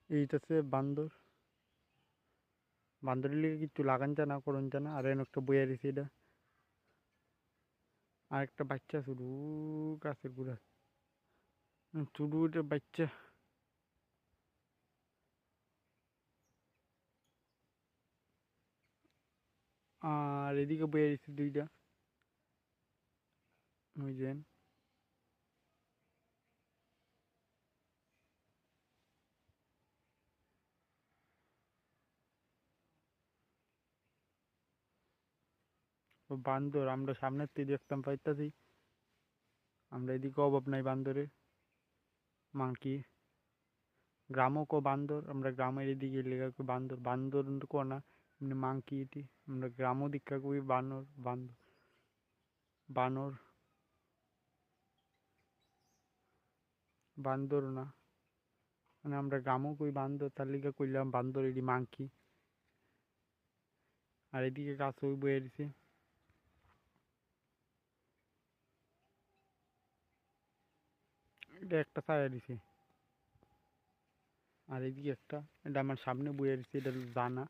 এইটাছে বান্দর। বান্দরের লিগে কিছু লাগান যায় না, করন যায় না। আর এন একটা বইয়া দিছে এটা। আর একটা বাচ্চা শুধু গাছের গুড়া শুধু এটা বাচ্চা। আর এদিকে বইয়া দিছে দুইটা, বুঝলেন। বান্দর আমরা সামনের থেকে দেখতাম পাইতাছি। আমরা এদিকে অভাব নাই বান্দরের। মাংকি গ্রামও কো বান্দর, আমরা গ্রামের এদিকে লেখা কই বান্দর। বান্দর কো না এমনি মাংকি এটি। আমরা গ্রামও দীক্ষা কই বানর বান্দর বানর বান্দর না, মানে আমরা গ্রামও কই বান্দর, তার লিগা কইলাম বান্দর এটি মাংকি। আর এদিকে গাছ ওই বয়ে দিছে। এটা একটা ছায়া দিছে। আর এদিকে একটা, এটা আমার সামনে বয়ে দিছে, এটা জানা।